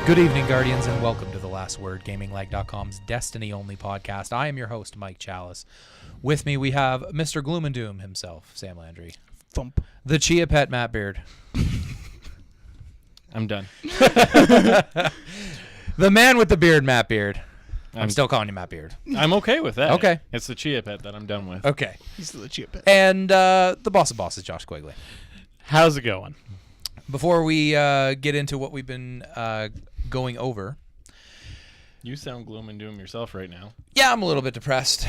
Good evening, Guardians, and welcome to The Last Word, GamingLag.com's Destiny-only podcast. I am your host, Mike Chalice. With me, we have Mr. Gloom and Doom himself, Sam Landry. Thump. The Chia Pet, Matt Beard. I'm done. The man with the beard, Matt Beard. I'm still calling you Matt Beard. I'm okay with that. Okay. It's the Chia Pet that I'm done with. Okay. He's the Chia Pet. And the boss of bosses, Josh Quigley. How's it going? Before we get into what we've been going over. You sound gloom and doom yourself right now. Yeah, I'm a little bit depressed.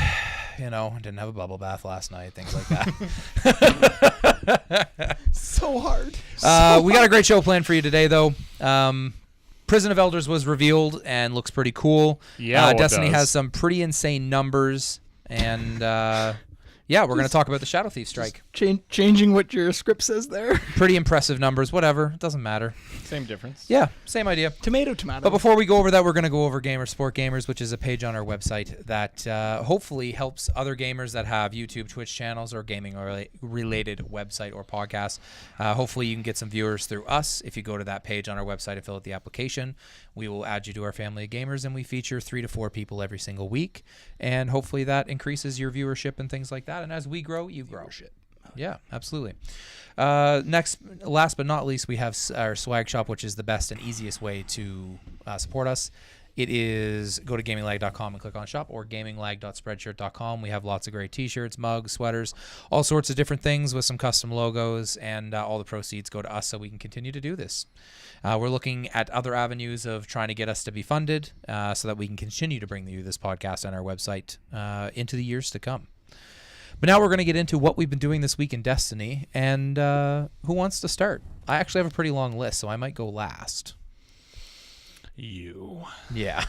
You know, I didn't have a bubble bath last night, things like that. So hard. We got a great show planned for you today, though. Prison of Elders was revealed and looks pretty cool. Yeah, Destiny has some pretty insane numbers, and yeah, we're going to talk about the Shadow Thief strike. Changing what your script says there. Pretty impressive numbers. Whatever, it doesn't matter. Same difference. Yeah, same idea. Tomato. But before we go over that, we're going to go over Gamer Sport Gamers, which is a page on our website that hopefully helps other gamers that have YouTube, Twitch channels, or gaming-related website or podcast. Hopefully, you can get some viewers through us. If you go to that page on our website and fill out the application, we will add you to our family of gamers, and we feature 3 to 4 people every single week. And hopefully, that increases your viewership and things like that. And as we grow, you grow. Yeah, absolutely. Last but not least, we have our swag shop, which is the best and easiest way to support us. It is go to gaminglag.com and click on shop, or gaminglag.spreadshirt.com. We have lots of great t-shirts, mugs, sweaters, all sorts of different things with some custom logos, and all the proceeds go to us so we can continue to do this. We're looking at other avenues of trying to get us to be funded so that we can continue to bring you this podcast on our website into the years to come. But now we're going to get into what we've been doing this week in Destiny, and who wants to start? I actually have a pretty long list, so I might go last. You. Yeah.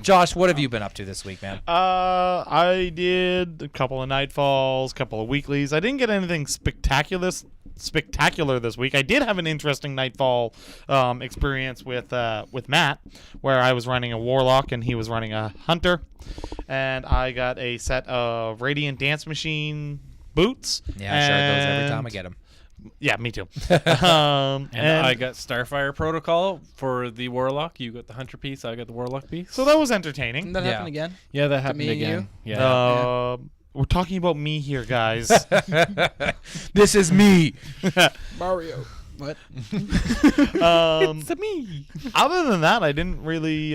Josh, what have you been up to this week, man? I did a couple of Nightfalls, couple of weeklies. I didn't get anything spectacular this week. I did have an interesting Nightfall experience with Matt, where I was running a Warlock and he was running a Hunter, and I got a set of Radiant Dance Machine boots. Yeah, I shard those every time I get them. Yeah, me too. And I got Starfire Protocol for the Warlock. You got the Hunter piece. I got the Warlock piece. So that was entertaining. Didn't that happen again? Yeah, that happened me and again. you? Yeah. We're talking about me here, guys. This is me. Mario. What? It's me. Other than that, I didn't really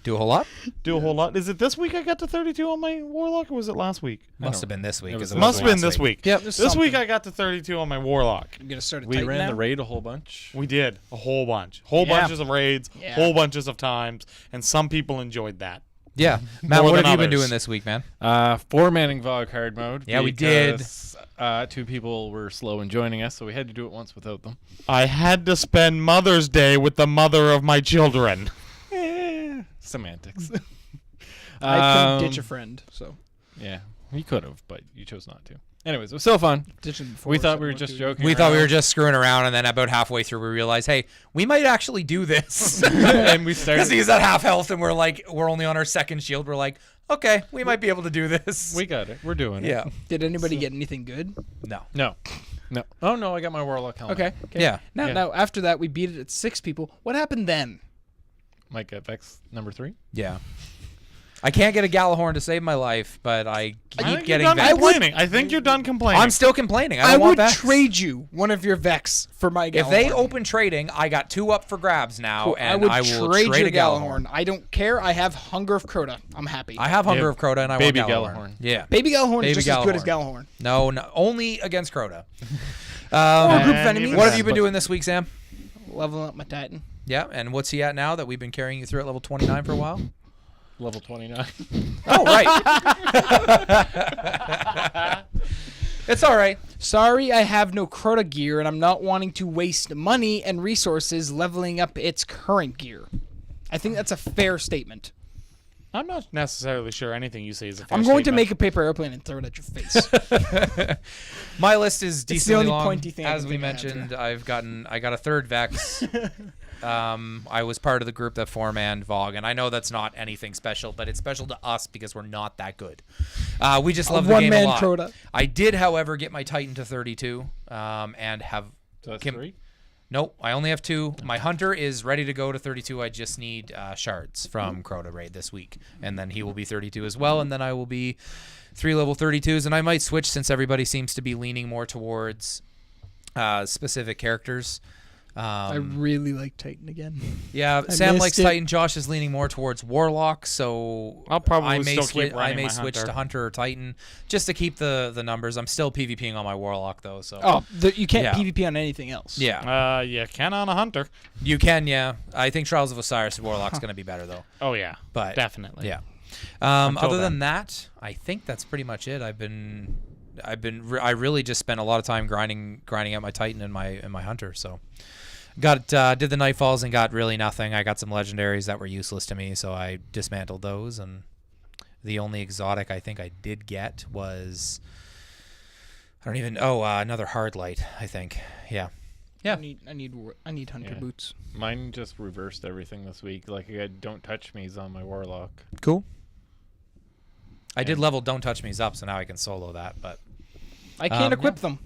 Do a whole lot? do a whole lot. Is it this week I got to 32 on my Warlock, or was it last week? Must have been this week. It was 'cause Must have was been this last week. Yep. This week I got to 32 on my Warlock. I'm going to start a We Titan ran now. the raid a whole bunch. We did a whole bunch. Yeah. Bunches of raids, Yeah. whole bunches of times, and some people enjoyed that. Yeah. Matt, More what than have you been others. doing this week, man? 4-manning VOG hard mode. Yeah, we did. because, 2 people were slow in joining us, so we had to do it once without them. I had to spend Mother's Day with the mother of my children. Semantics. I couldn't ditch a friend, so Yeah, you could have, but you chose not to. Anyways, it was so fun. ditch him before. We thought so we were I just won't do it. joking. We thought we were around, just screwing around, and then about halfway through, we realized, hey, we might actually do this. and we Because started. he's at half health, and we're only on our second shield. We're like, okay, we might be able to do this. We got it. We're doing it. Yeah. Did anybody get anything good? No. No. Oh no, I got my Warlock helmet. Okay. Yeah. Now, Yeah. now after that, we beat it at 6 people. What happened then? Mike got Vex number 3. Yeah. I can't get a Galahorn to save my life, but I keep getting done Vex. complaining. I think you're done complaining. I'm still complaining. I I don't want would Vex. trade you one of your Vex for my Gallahorn. If they open trading, I got 2 up for grabs now, and I will trade your a Galahorn. I don't care. I have Hunger of Crota. I'm happy. I have Hunger Yeah, of Crota, and I baby want Galahorn. Yeah. Baby Gallahorn Baby is just as good as Galahorn. Gallahorn. No, only against Crota. Or a group of And enemies. even What have then, you been but- doing this week, Sam? Leveling up my Titan. Yeah, and what's he at now that we've been carrying you through at level 29 for a while? Level 29. Oh, right. It's all right. Sorry, I have no Crota gear, and I'm not wanting to waste money and resources leveling up its current gear. I think that's a fair statement. I'm not necessarily sure anything you say is a fair I'm going to statement. make a paper airplane and throw it at your face. My list is the decently only long. pointy thing I As can we think I have mentioned, I got a 3rd Vex. I was part of the group that 4-manned VOG, and I know that's not anything special, but it's special to us because we're not that good. We just love the game a one-man lot. Crota. I did, however, get my Titan to 32, and have So that's Kim- 3? Nope, I only have 2. My hunter is ready to go to 32. I just need shards from Crota raid this week, and then he will be 32 as well, and then I will be 3 level 32s, and I might switch since everybody seems to be leaning more towards specific characters. I really like Titan again. Yeah, Sam likes Titan. Josh is leaning more towards Warlock, so I'll probably I may, still keep running my switch Hunter. to Hunter or Titan just to keep the numbers. I'm still PvPing on my Warlock though, so You can't Yeah. PvP on anything else. yeah, You can on a Hunter. you can. Yeah, I think Trials of Osiris Warlock's going to be better though. Oh yeah, But definitely. Yeah. Until Other then. than that, I think that's pretty much it. I really just spent a lot of time grinding out my Titan and my Hunter. So did the Nightfalls and got really nothing. I got some legendaries that were useless to me, so I dismantled those. And the only exotic I think I did get was another hard light. I think. Yeah. Yeah. I need hunter Yeah. boots. Mine just reversed everything this week. Like, I had Don't Touch Me's on my Warlock. Cool. I did level Don't Touch Me's up, so now I can solo that. But I can't equip them.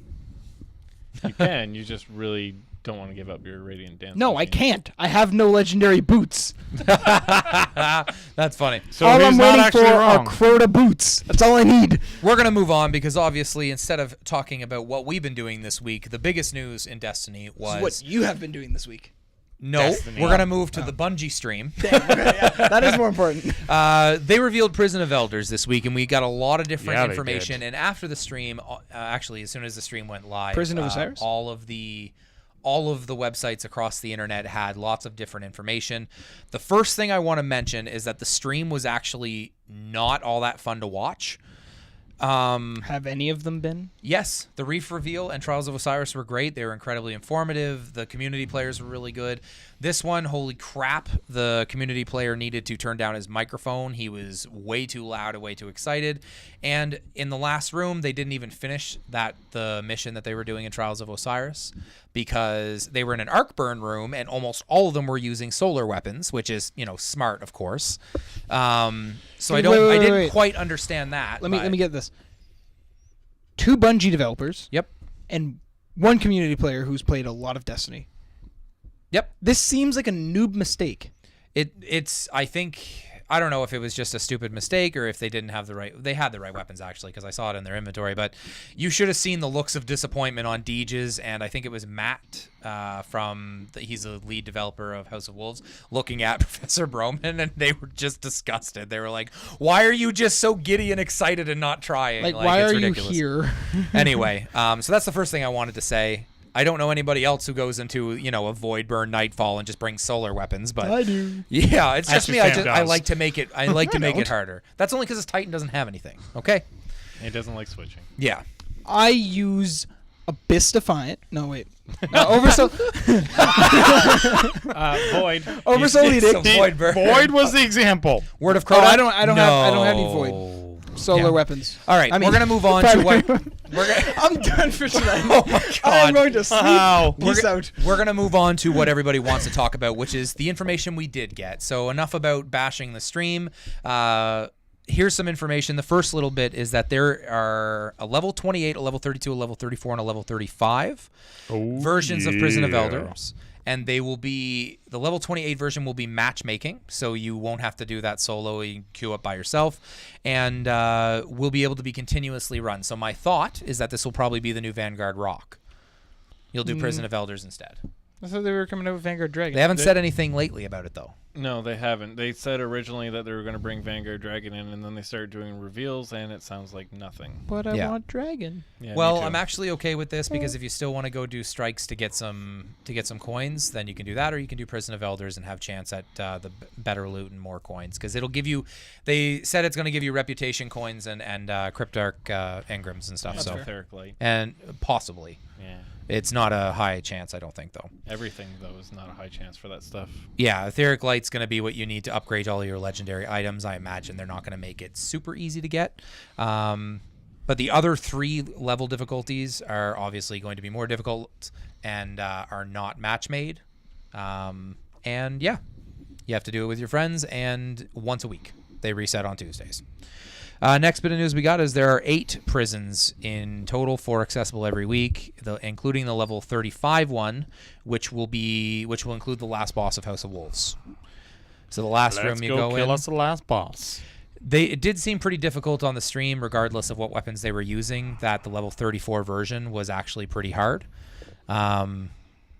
You can. You just really don't want to give up your Radiant Dance. No, I machine. can't. I have no legendary boots. that's funny. So all he's I'm not waiting actually for wrong. are Crota boots. That's all I need. We're going to move on because obviously instead of talking about what we've been doing this week, the biggest news in Destiny This is what was you have been doing this week. no, Destiny. we're going to move to the Bungie stream. That is more important. They revealed Prison of Elders this week and we got a lot of different Yeah, they information did. and after the stream, actually as soon as the stream went live, Prison of Osiris? all of the websites across the internet had lots of different information. The first thing I want to mention is that the stream was actually not all that fun to watch. Have any of them been? Yes, the Reef reveal and Trials of Osiris were great. They were incredibly informative. The community players were really good. This one, holy crap, the community player needed to turn down his microphone. He was way too loud and way too excited. And in the last room, they didn't even finish the mission that they were doing in Trials of Osiris because they were in an arc burn room and almost all of them were using solar weapons, which is, smart, of course. So I didn't quite understand that. Let me get this. 2 Bungie developers. Yep. And 1 community player who's played a lot of Destiny. Yep. This seems like a noob mistake. I don't know if it was just a stupid mistake or if they didn't have they had the right weapons actually because I saw it in their inventory, but you should have seen the looks of disappointment on Deege's and I think it was Matt he's the lead developer of House of Wolves looking at Professor Broman and they were just disgusted. They were like, why are you just so giddy and excited and not trying? Like why it's are ridiculous. you here? Anyway, so that's the first thing I wanted to say. I don't know anybody else who goes into, a Void Burn Nightfall and just brings solar weapons, but I do. yeah, it's just Actually, me. Sam I does. like to make it. I like to make don't. it harder. That's only because his Titan doesn't have anything. Okay. He doesn't like switching. Yeah. I use Abyss Defiant. No, wait. Oversoul. Void. Oversoul It's a Edict. Void Burn. Void was the example. Word of Oh, Crota. I don't have any Void. Solar Yeah. weapons. All right, I mean, we're gonna move on to what. We're gonna. I'm done for tonight. Oh my I'm God. going to sleep. Wow. Peace out. We're going to move on to what everybody wants to talk about, which is the information we did get. So enough about bashing the stream. Here's some information. The first little bit is that there are a level 28, a level 32, a level 34, and a level 35 versions of Prison of Elders. And they will be, the level 28 version will be matchmaking, so you won't have to do that solo. You can queue up by yourself, and will be able to be continuously run. So my thought is that this will probably be the new Vanguard Rock. You'll do Prison of Elders instead. I thought they were coming out with Vanguard Dragon. They haven't said anything lately about it, though. No, they haven't. They said originally that they were going to bring Vanguard Dragon in, and then they started doing reveals, and it sounds like nothing. But I Yeah. want Dragon. Yeah, me Well, too. I'm actually okay with this because if you still want to go do strikes to get some coins, then you can do that, or you can do Prison of Elders and have chance at the better loot and more coins because it'll give you. They said it's going to give you reputation coins and Cryptarch engrams and stuff. That's So Etheric Light. and possibly Yeah. it's not a high chance, I don't think though. Everything, though, is not a high chance for that stuff. Yeah, Etheric Light's going to be what you need to upgrade all your legendary items. I imagine they're not going to make it super easy to get. But the other 3 level difficulties are obviously going to be more difficult and are not match made. And yeah, you have to do it with your friends and once a week. They reset on Tuesdays. Next bit of news we got is there are 8 prisons in total, 4 accessible every week, including the level 35 one, which will include the last boss of House of Wolves. So the last room you go in. Kill us the last boss. It did seem pretty difficult on the stream, regardless of what weapons they were using. That the level 34 version was actually pretty hard. I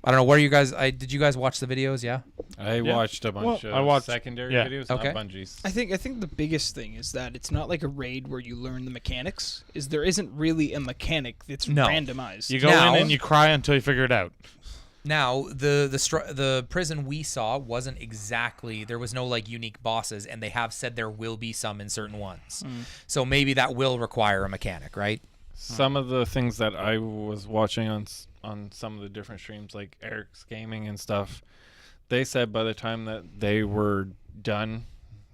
don't know. What are you guys? Did you guys watch the videos? Yeah. I watched a bunch of secondary videos, okay. not Bungie's. I think the biggest thing is that it's not like a raid where you learn the mechanics. There isn't really a mechanic that's randomized. You go in and you cry until you figure it out. Now, the prison we saw wasn't exactly, there was no like unique bosses, and they have said there will be some in certain ones. So maybe that will require a mechanic, right? Some of the things that I was watching on some of the different streams, like Eric's Gaming and stuff, they said by the time that they were done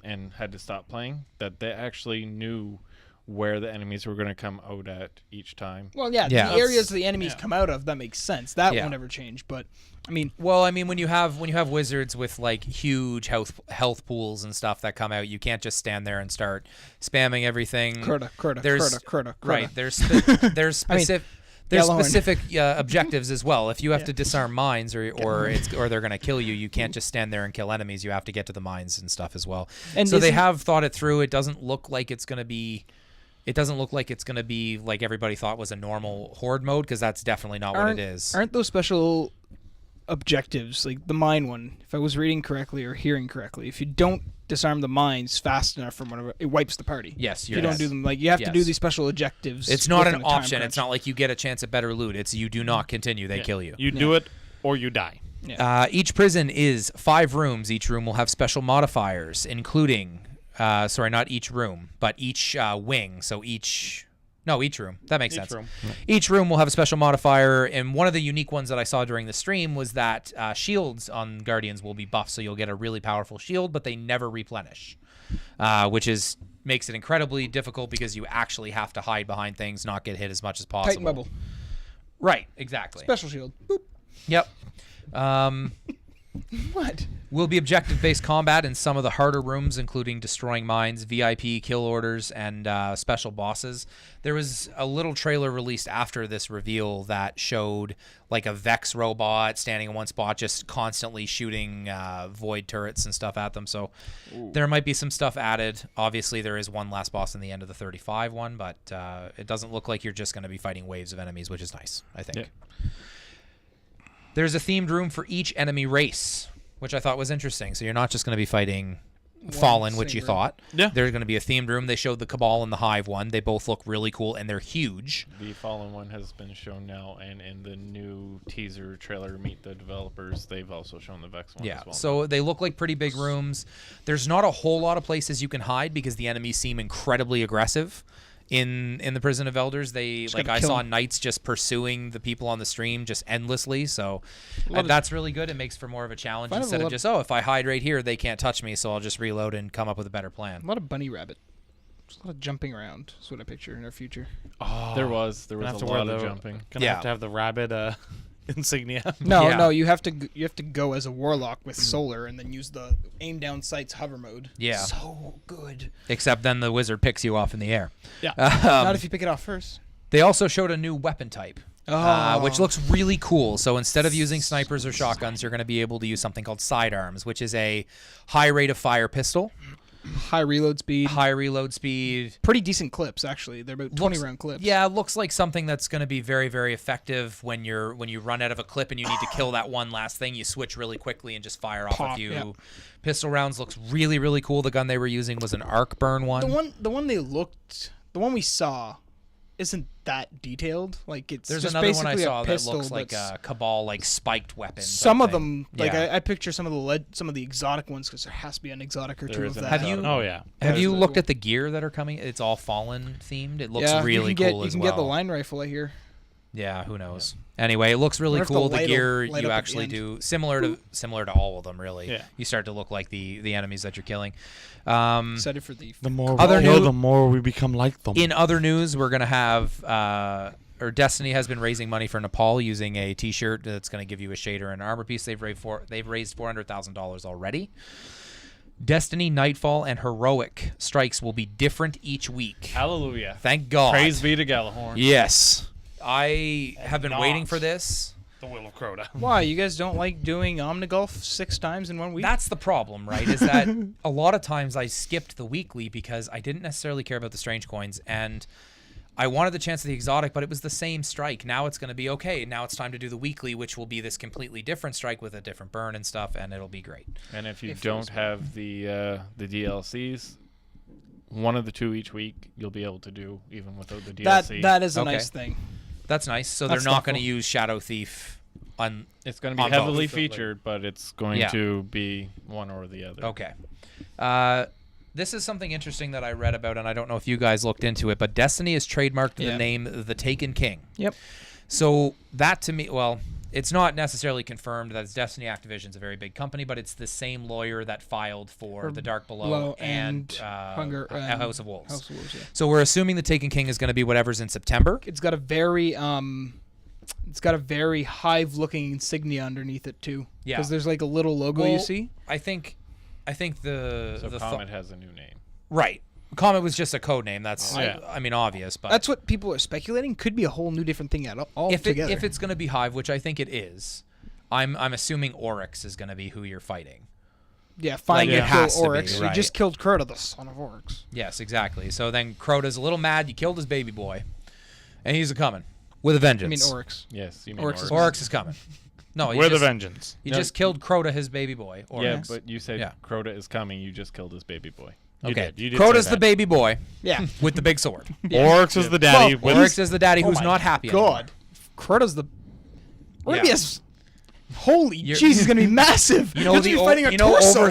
and had to stop playing, that they actually knew where the enemies were going to come out at each time. Well, the areas the enemies come out of, that makes sense. That won't ever change. But I mean, when you have wizards with like huge health pools and stuff that come out, you can't just stand there and start spamming everything. Crota. Right. There's specific objectives as well. If you have to disarm mines or they're going to kill you, you can't just stand there and kill enemies. You have to get to the mines and stuff as well. And so they have thought it through. It doesn't look like it's going to be. It doesn't look like it's going to be like everybody thought was a normal horde mode, because that's definitely not what it is. Aren't those special objectives, like the mine one, if I was reading correctly or hearing correctly, if you don't disarm the mines fast enough from whatever, it wipes the party. Yes, if you don't do them, like you have to do these special objectives. It's not an option. It's not like you get a chance at better loot. It's you do not continue. They kill you. You do it or you die. Each prison is 5 rooms. Each room will have special modifiers, including... not each room, but each wing. So each room. That makes sense. Each room will have a special modifier, and one of the unique ones that I saw during the stream was that shields on Guardians will be buffed, so you'll get a really powerful shield, but they never replenish, which makes it incredibly difficult because you actually have to hide behind things, not get hit as much as possible. Titan bubble. Right, exactly. Special shield. Boop. Yep. What? Will be objective-based combat in some of the harder rooms, including destroying mines, VIP kill orders, and special bosses. There was a little trailer released after this reveal that showed like a Vex robot standing in one spot, just constantly shooting void turrets and stuff at them. So there might be some stuff added. Obviously, there is one last boss in the end of the 35 one, but it doesn't look like you're just going to be fighting waves of enemies, which is nice, I think. Yeah. There's a themed room for each enemy race, which I thought was interesting. So you're not just going to be fighting Fallen, which you thought. Yeah. There's going to be a themed room. They showed the Cabal and the Hive one. They both look really cool, and they're huge. The Fallen one has been shown now, and in the new teaser trailer, Meet the Developers, they've also shown the Vex one as well. So they look like pretty big rooms. There's not a whole lot of places you can hide because the enemies seem incredibly aggressive. In the Prison of Elders, I saw knights just pursuing the people on the stream just endlessly. So that's really good. It makes for more of a challenge instead of just, if I hide right here, they can't touch me, so I'll just reload and come up with a better plan. A lot of bunny rabbit. There's a lot of jumping around. That's what I picture in our future. Oh, there was a lot of jumping. Gonna have to have the rabbit insignia. No, you have to go as a warlock with solar and then use the aim down sights hover mode. Yeah, so good. Except then the wizard picks you off in the air. Yeah, not if you pick it off first. They also showed a new weapon type, which looks really cool. So instead of using snipers or shotguns, you're going to be able to use something called sidearms, which is a high rate of fire pistol. High reload speed. Pretty decent clips, actually. They're about 20-round clips. Yeah, it looks like something that's going to be very, very effective when you run out of a clip and you need to kill that one last thing. You switch really quickly and just fire off a few pistol rounds. Looks really, really cool. The gun they were using was an arc burn one. The one we saw isn't that detailed. Like there's just another basically one I saw that looks like a Cabal spiked weapon. Some of them, I picture some of the exotic ones because there has to be an exotic or two of that. Have you looked at the gear that are coming? It's all Fallen themed. It looks really cool as well. You can get the line rifle, I hear. Yeah, who knows? Anyway, it looks really cool. The gear you actually do similar to all of them, really. Yeah. You start to look like the enemies that you're killing. Excited for the more we kill, the more we become like them. In other news, we're gonna have Destiny has been raising money for Nepal using a T-shirt that's gonna give you a shader and an armor piece. They've raised $400,000 already. Destiny, Nightfall, and Heroic strikes will be different each week. Hallelujah. Thank God. Praise be to Galahorn. Yes. I have been waiting for this. The Will of Crota. Why? You guys don't like doing Omnigolf 6 times in 1 week? That's the problem, right? Is that a lot of times I skipped the weekly because I didn't necessarily care about the strange coins, and I wanted the chance of the exotic, but it was the same strike. Now it's going to be okay. Now it's time to do the weekly, which will be this completely different strike with a different burn and stuff, and it'll be great. And if you don't have the DLCs, one of the 2 each week you'll be able to do even without the DLC. That is a Okay. nice thing. That's nice. So That's they're not going to thoughtful. use Shadow Thief on. It's going to be on heavily both. featured, but it's going Yeah. to be one or the other. Okay. This is something interesting that I read about, and I don't know if you guys looked into it, but Destiny has trademarked the name The Taken King. Yep. So that to me, well, it's not necessarily confirmed that it's Destiny. Activision's a very big company, but it's the same lawyer that filed for The Dark Below and Hunger House of Wolves. House of Wolves, yeah. So we're assuming The Taken King is going to be whatever's in September. It's got a very hive-looking insignia underneath it too. Yeah. Because there's like a little logo you Well, see. I think the So the Comet has a new name. right. Comet was just a code name. That's Yeah. I mean obvious, but That's what people are speculating. Could be a whole new different thing all if together. if it's going to be Hive, which I think it is, I'm assuming Oryx is going to be who you're fighting. yeah, fine, like, you it kill has to be, Oryx. right. You just killed Crota, the son of Oryx. Yes, exactly. So then Crota's a little mad. You killed his baby boy, and he's a coming with a vengeance. I mean Oryx. Yes, you mean Oryx Oryx. is Oryx is coming. No, he With a just, vengeance. he No. just killed Crota, his baby boy. Yeah, Oryx. but you said Yeah. Crota is coming. You just killed his baby boy. You Okay. did. You did Crota's say the that. baby boy Yeah. with the big sword. Oryx is the daddy. Well, with Oryx is the daddy Oh who's my not happy. God. Crota's the. We're gonna be Yeah. holy You're- jeez, he's gonna be massive. You know He's the gonna be fighting a you know torso.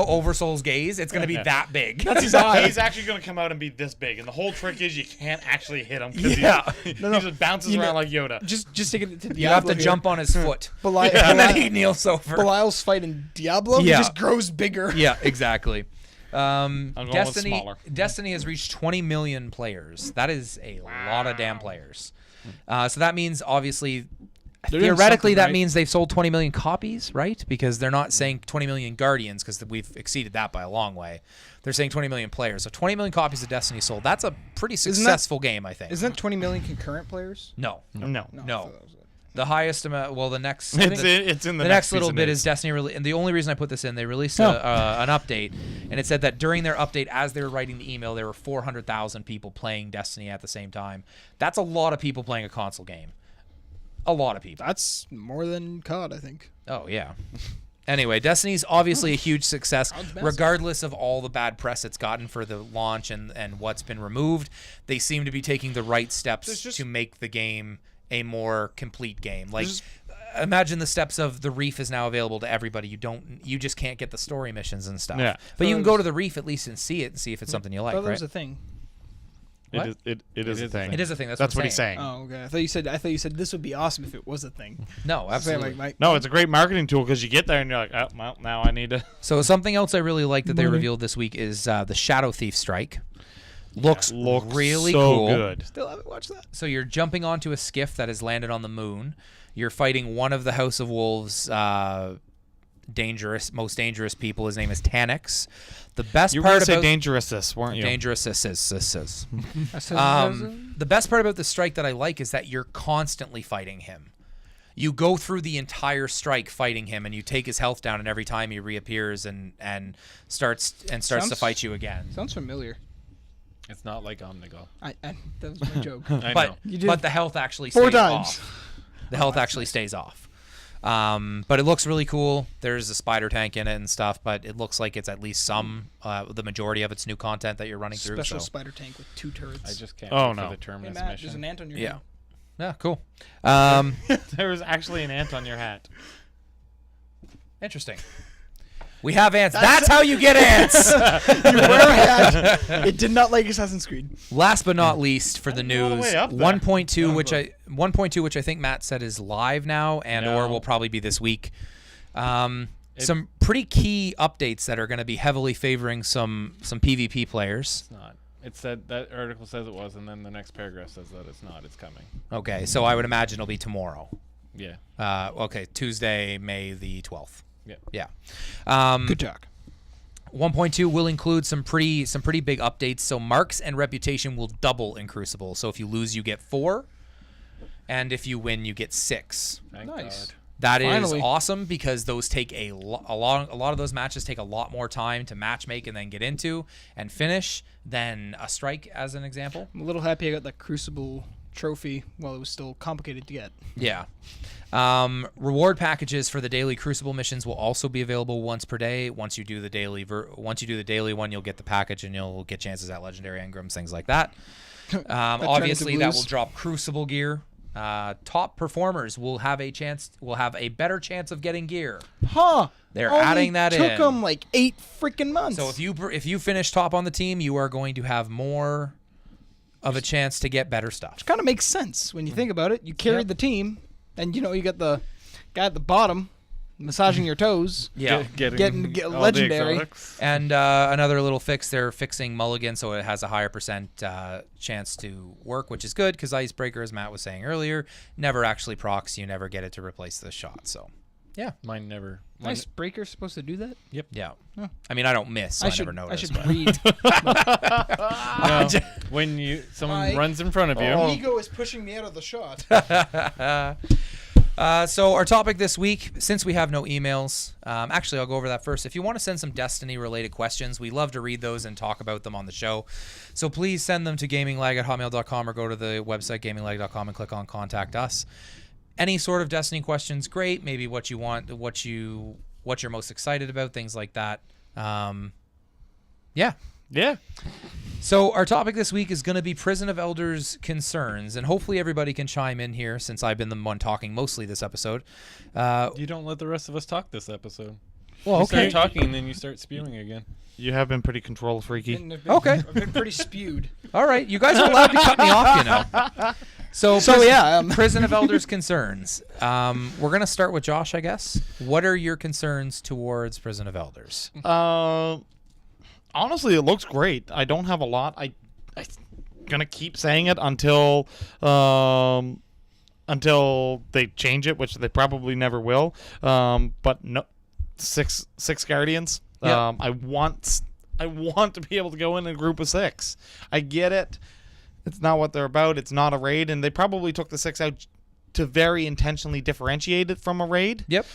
Oversoul's gaze. It's gonna be that big. That's his eye. He's actually going to come out and be this big, and the whole trick is you can't actually hit him because Yeah. he just bounces You around know- like Yoda. Just take it to Diablo. You have to here. jump on his foot, Belial, and then he kneels over. Belial's fighting Diablo. Yeah. He just grows bigger. Yeah, exactly. going with smaller. Destiny has reached 20 million players. That is a lot of damn players. So that means obviously, doing theoretically, something that right. means they've sold 20 million copies, right? Because they're not saying 20 million Guardians, because we've exceeded that by a long way. They're saying 20 million players. So 20 million copies of Destiny sold. That's a pretty successful game, I think. Isn't that 20 million concurrent players? No. No. No. I thought that was it. The highest amount. Well, the next. It's in the next piece little of bit news. is Destiny, and the only reason I put this in, they released Oh. an update, and it said that during their update, as they were writing the email, there were 400,000 people playing Destiny at the same time. That's a lot of people playing a console game. A lot of people. That's more than COD, I think. Oh yeah. Anyway, Destiny's obviously a huge success, Sounds massive. regardless of all the bad press it's gotten for the launch and what's been removed. They seem to be taking the right steps There's just- to make the game a more complete game. Like, There's- imagine the steps of the Reef is now available to everybody. You just can't get the story missions and stuff. Yeah. But you can Those- go to the Reef at least and see it and see if it's something you like, I thought that right? was a thing. What? It is a thing. It is a thing. That's what I'm he's saying. Oh, okay. I thought you said this would be awesome if it was a thing. No, absolutely. Like, No, it's a great marketing tool because you get there and you're like, oh, well, now I need to. So something else I really like that they Money. revealed this week is the Shadow Thief strike. Looks really so cool. good. still haven't watched that. So you're jumping onto a skiff that has landed on the moon. You're fighting one of the House of Wolves' most dangerous people. His name is Tanix. The best You were going part to say about dangerous, weren't you? dangerous the best part about the strike that I like is that you're constantly fighting him. You go through the entire strike fighting him, and you take his health down, and every time he reappears and starts to Sounds- fight you again. Sounds familiar. It's not like Omnigol. That was my joke. I know. But You did but the health actually 4 stays times. off. The health actually stays off. But it looks really cool. There's a spider tank in it and stuff, but it looks like it's at least the majority of its new content that you're running through. Special So. spider tank with 2 turrets. I just can't Oh, wait no. for the Hey, Terminus Matt, there's mission. an ant on your Yeah. head. Yeah, cool. There was actually an ant on your hat. Interesting. We have ants. That's how you get ants. You wear a hat. It did not like Assassin's Creed. Last but not least for the all the news, way up there. 1.2, which I think Matt said is live now, and or No. will probably be this week. Some pretty key updates that are going to be heavily favoring some PvP players. It's not. It said that article says it was, and then the next paragraph says that it's not. It's coming. Okay, so I would imagine it'll be tomorrow. Yeah. Okay, Tuesday, May the 12th. Yeah. Yeah. Good talk. 1.2 will include some pretty big updates. So marks and reputation will double in Crucible. So if you lose, you get 4, and if you win, you get 6. Thank Nice. God. That is Finally. awesome because those take a lot of those matches take a lot more time to match make and then get into and finish than a strike, as an example. I'm a little happy I got that Crucible trophy while it was still complicated to get. Yeah. Reward packages for the daily Crucible missions will also be available once per day. Once you do the daily one, you'll get the package and you'll get chances at legendary engrams, things like that. Obviously, that will drop Crucible gear. Top performers will have a better chance of getting gear. Huh. They're Only adding that in. took them like 8 freaking months. So if you finish top on the team, you are going to have more of a chance to get better stuff. kind of makes sense when you think about it. You carried Yep. the team, and you got the guy at the bottom massaging your toes. Yeah. Getting all the legendary. exotics. And another little fix, they're fixing Mulligan so it has a higher percent chance to work, which is good because Icebreaker, as Matt was saying earlier, never actually procs. You never get it to replace the shot. So, yeah. Mine never. Icebreaker supposed to do that? Yeah. Huh. I mean, I don't miss, so I never I notice. should but- read. No, when someone runs in front of you. Ego is pushing me out of the shot. So our topic this week, since we have no emails, actually I'll go over that first. If you want to send some Destiny-related questions, we love to read those and talk about them on the show. So please send them to gaminglag@hotmail.com or go to the website gaminglag.com and click on Contact Us. Any sort of Destiny questions, great. Maybe what you want, what you're most excited about, things like that. Yeah. Yeah. So our topic this week is going to be Prison of Elders concerns, and hopefully everybody can chime in here since I've been the one talking mostly this episode. You don't let the rest of us talk this episode. Well, You okay. start talking, then you start spewing again. You have been pretty control freaky. Okay. I've been pretty spewed. All right. You guys are allowed to cut me off, you know. So yeah, Prison of Elders concerns. We're going to start with Josh, I guess. What are your concerns towards Prison of Elders? Honestly, it looks great. I don't have a lot. I'm gonna keep saying it until they change it, which they probably never will. But no, six Guardians. Yeah. I want to be able to go in a group of 6. I get it. It's not what they're about. It's not a raid, and they probably took the 6 out to very intentionally differentiate it from a raid. Yep.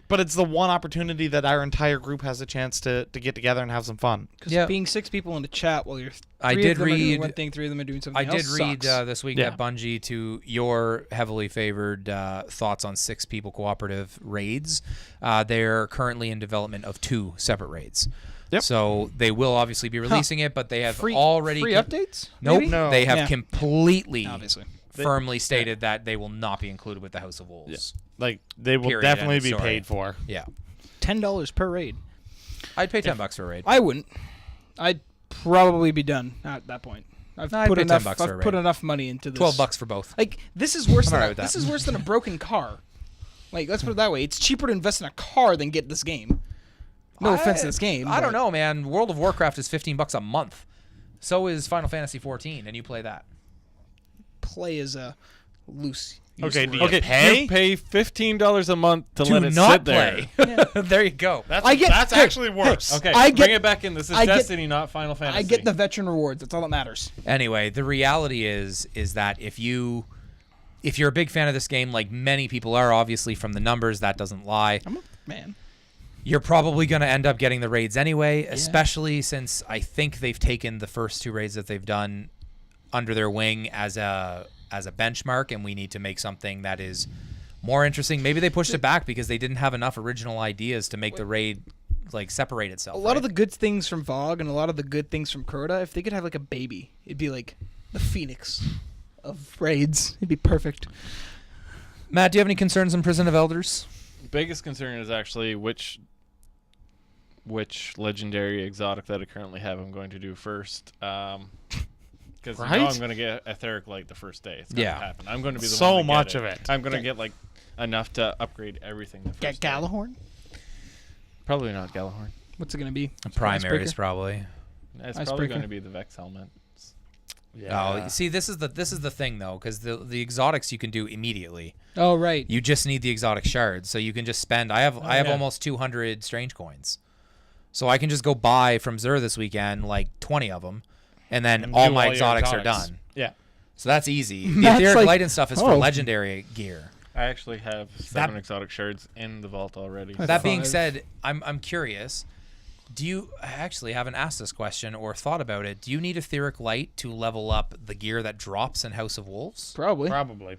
But it's the one opportunity that our entire group has a chance to get together and have some fun. Because Yeah. being 6 people in the chat while you're I three did of them are doing read- one thing, 3 of them are doing something I did else read sucks. this week Yeah. at Bungie to your heavily favored thoughts on 6 people cooperative raids. They're currently in development of 2 separate raids. Yep. So they will obviously be releasing it, but they have free already free updates. Nope. maybe? No. They have Yeah. completely Obviously. firmly stated that they will not be included with the House of Wolves. Like, they will Period. definitely End of be story. paid for. Yeah. $10 per raid. I'd pay $10 for a raid. I wouldn't. I'd probably be done at that point. I've No, I'd put pay enough. $10 for a I've put raid. enough money into this. $12 for both. Like this is worse I'm than alright with this that. is worse than a broken car. Like let's put it that way. It's cheaper to invest in a car than get this game. No offense to this game. I don't but know, man. World of Warcraft is $15 a month. So is Final Fantasy 14, and you play that. Play is a loose. Okay, use do word. you Okay, pay? you pay $15 a month to Do let it not sit there. play. There you go. That's I get- that's hey, actually worse. Okay, I bring get- it back in. This is I get- Destiny, not Final Fantasy. I get the veteran rewards. That's all that matters. Anyway, the reality is that if you're a big fan of this game, like many people are, obviously from the numbers, that doesn't lie. I'm a man. You're probably going to end up getting the raids anyway, especially since I think they've taken the first 2 raids that they've done under their wing as a benchmark, and we need to make something that is more interesting. Maybe they pushed it back because they didn't have enough original ideas to make the raid like separate itself. A lot of the good things from VOG and a lot of the good things from Crota, if they could have like a baby, it'd be like the phoenix of raids. It'd be perfect. Matt, do you have any concerns on Prison of Elders? biggest concern is actually which legendary exotic that I currently have I'm going to do first. Because Right? I'm going to get Etheric Light the first day. It's going to happen. I'm going to be the So one to much get of it. I'm going to Okay. get like enough to upgrade everything the first Get day. Galahorn? Probably not Galahorn. What's it going to be? Primaries, Icebreaker? probably. It's Icebreaker. probably going to be the Vex helmet. Oh, see, this is the thing though, because the exotics you can do immediately. Oh, right. You just need the exotic shards, so you can just spend. I have yeah. almost 200 strange coins. So I can just go buy from Zur this weekend like 20 of them, and then all Do my your exotics are done. Yeah. So that's easy. The That's etheric like- light and stuff is for oh. legendary gear. I actually have 7 exotic shards in the vault already. That's That being 5. said, I'm curious. Do you I actually haven't asked this question or thought about it? Do you need etheric light to level up the gear that drops in House of Wolves? Probably. Probably.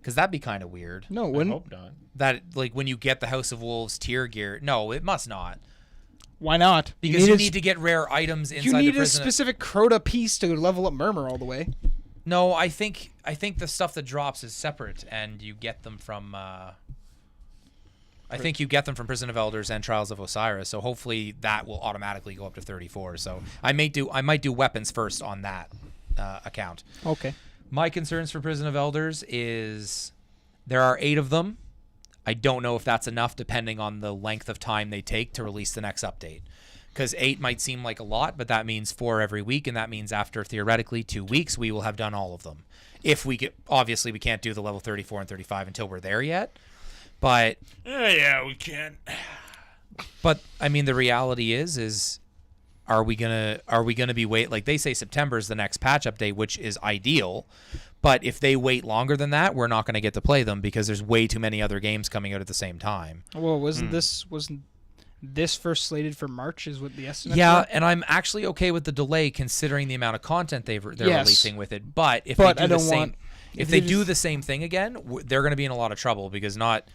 Because that'd be kind of weird. No, it I wouldn't. hope not. That like when you get the House of Wolves tier gear. No, it must not. Why not? Because you a need to get rare items inside You need the a prison. specific Crota piece to level up Murmur all the way. No, I think the stuff that drops is separate, and you get them from. I think you get them from Prison of Elders and Trials of Osiris. So hopefully that will automatically go up to 34. So I might do weapons first on that account. Okay. My concerns for Prison of Elders is there are 8 of them. I don't know if that's enough depending on the length of time they take to release the next update. Because 8 might seem like a lot, but that means 4 every week, and that means after theoretically 2 weeks, we will have done all of them. If we get, obviously we can't do the level 34 and 35 until we're there yet. But Yeah, we can. But I mean, the reality is are we gonna be like they say September is the next patch update, which is ideal. But if they wait longer than that, we're not going to get to play them because there's way too many other games coming out at the same time. Well, wasn't this first slated for March? Is what the estimate? Yeah, and I'm actually okay with the delay considering the amount of content they're Yes. releasing with it. But if But they I do the don't same, want- if if they they do just- the same thing again, they're going to be in a lot of trouble because not.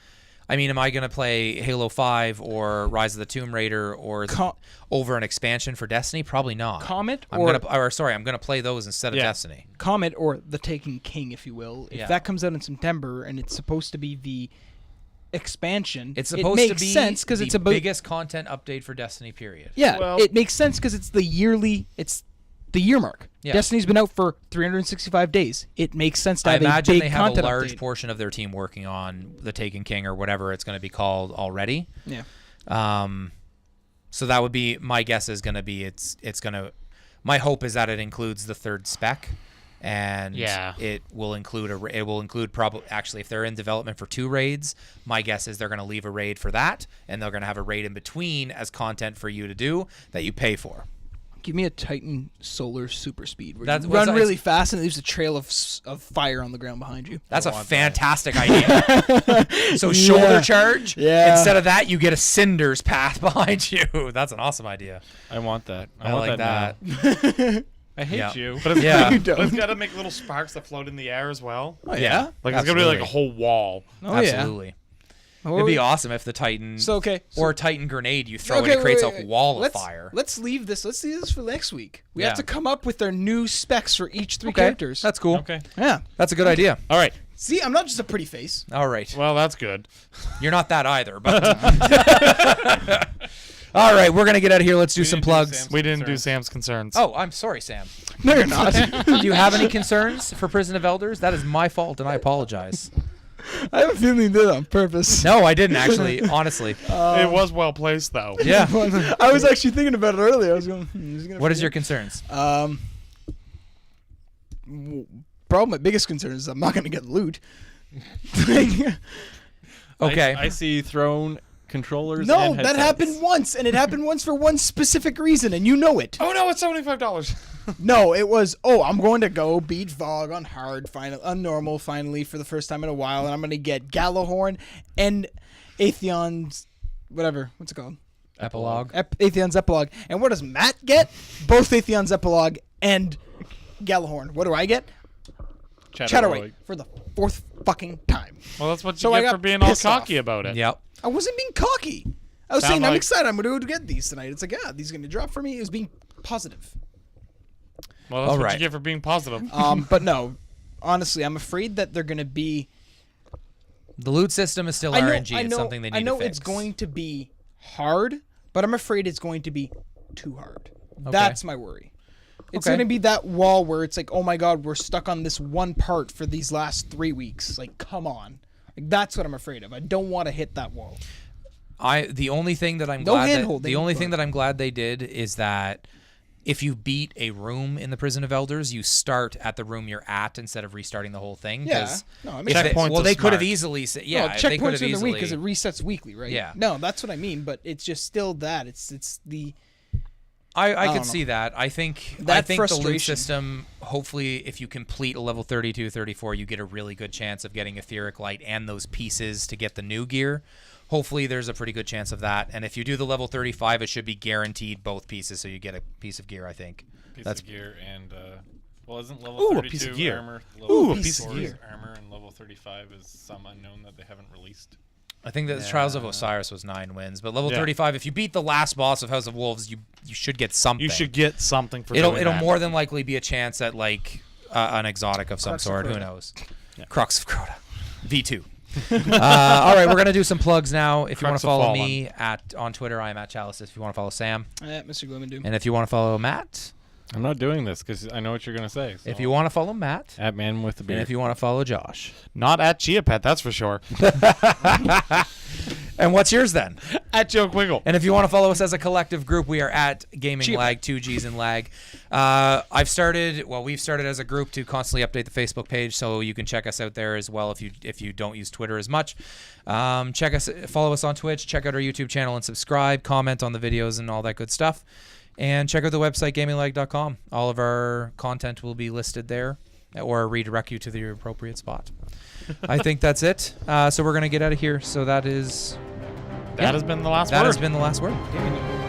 I mean, am I going to play Halo 5 or Rise of the Tomb Raider or over an expansion for Destiny? Probably not. Comet I'm or gonna play those instead of Yeah. Destiny. Comet or the Taken King, if you will. If Yeah. that comes out in September and it's supposed to be the expansion, It's it supposed makes to be sense because the it's about biggest content update for Destiny. Period. yeah. Well- it makes sense because it's the year mark. Yeah. Destiny's been out for 365 days. It makes sense to I have a imagine big they have a content large update. portion of their team working on the Taken King or whatever it's going to be called already. Yeah. So that would be my guess is going to be it's going to. My hope is that it includes the third spec, and Yeah. it will include probably actually if they're in development for 2 raids. My guess is they're going to leave a raid for that, and they're going to have a raid in between as content for you to do that you pay for. Give me a Titan Solar Super Speed where That's- you run what's- really fast and it leaves a trail of fire on the ground behind you. That's a fantastic idea. So shoulder Yeah. charge. Yeah. Instead of that, you get a cinders path behind you. That's an awesome idea. I want that. I want like that. that. now. I hate Yeah. you. But it's, Yeah. You but it's don't. got to make little sparks that float in the air as well. Oh, yeah? Like it's going to be like a whole wall. Oh, Absolutely. yeah. It'd be awesome if the Titan So, okay. or a Titan grenade you throw and it creates a wall of let's, fire. Let's leave this. Let's leave this for next week. We Yeah. have to come up with our new specs for each 3 Okay, characters. that's cool. Okay. yeah. That's a good idea. All right. See, I'm not just a pretty face. All right. Well, that's good. You're not that either, but all right, we're gonna get out of here. Let's do We some didn't do plugs. Sam's We didn't do concerns. Sam's concerns. Oh, I'm sorry, Sam. No, you're not. Do you have any concerns for Prison of Elders? That is my fault, and I apologize. I have a feeling you did it on purpose. No, I didn't actually. Honestly. It was well placed, though. Yeah. I was actually thinking about it earlier. I was going, he's gonna What is forget. your concerns? Probably my biggest concern is I'm not going to get loot. Okay. I see throne controllers. No, and that headsets. happened once, and it happened once for one specific reason, and you know it. Oh no, it's $75. No, it was, I'm going to go beat Vogue on hard, on normal, finally, for the first time in a while, and I'm going to get Gallahorn and Atheon's, whatever, what's it called? Epilogue. Atheon's Epilogue. And what does Matt get? Both Atheon's Epilogue and Gallahorn. What do I get? Chatterway for the 4th fucking time. Well, that's what you So I get got for being all pissed off. cocky about it. Yep. I wasn't being cocky. I was Sound saying I'm like- excited. I'm going to get these tonight. It's like, these are going to drop for me. It was being positive. Well, that's All what right. you get for being positive. But no, honestly, I'm afraid that they're going to be. The loot system is still RNG. It's something they need I know to fix. it's going to be hard, but I'm afraid it's going to be too hard. That's my worry. It's Okay. going to be that wall where it's like, oh my god, we're stuck on this one part for these last 3 weeks. Like, come on. Like, that's what I'm afraid of. I don't want to hit that wall. The only thing that I'm No glad hand-holding, the only but- thing that I'm glad they did is that if you beat a room in the Prison of Elders, you start at the room you're at instead of restarting the whole thing. Yeah. No, I mean, Checkpoints they are could have smart. easily said, yeah, no, they could checkpoints have in the week easily. because it resets weekly, right? Yeah. No, that's what I mean. But it's just still that. It's the. I don't could know. see that. I think That the loot frustration. system, hopefully if you complete a level 32, 34, you get a really good chance of getting Etheric Light and those pieces to get the new gear. Hopefully there's a pretty good chance of that. And if you do the level 35, it should be guaranteed both pieces, so you get a piece of gear, I think. Piece That's of gear and isn't level Ooh, a 32 piece of gear. armor? Ooh, Level a piece of 34 is gear. armor and level 35 is some unknown that they haven't released. I think that Trials of Osiris was 9 wins, but level Yeah. 35, if you beat the last boss of House of Wolves, you should get something. You should get something for It'll doing that. more than likely be a chance at like an exotic of some Crux of sort. Who Crota. knows? Yeah. Crux of Crota, V2. All right, we're gonna do some plugs now. If you want Crux to of follow Fallen. me on Twitter, I am at Chalices. If you want to follow Sam, Mr. Gloom and Doom. and if you want to follow Matt, I'm not doing this because I know what you're going to say. So. if you want to follow Matt, At Man with the and Beard. if you want to follow Josh, Not at Geopet, that's for sure. and what's yours then? At Joe Quiggle. And if you want to follow us as a collective group, we are at Gaming Cheap. Lag, 2Gs and Lag. We've started as a group to constantly update the Facebook page, so you can check us out there as well if you don't use Twitter as much. Follow us on Twitch, check out our YouTube channel and subscribe, comment on the videos and all that good stuff. And check out the website, gaminglag.com. All of our content will be listed there or redirect you to the appropriate spot. I think that's it. So we're going to get out of here. So that has That has been the last that word. has been the last word. Gaming.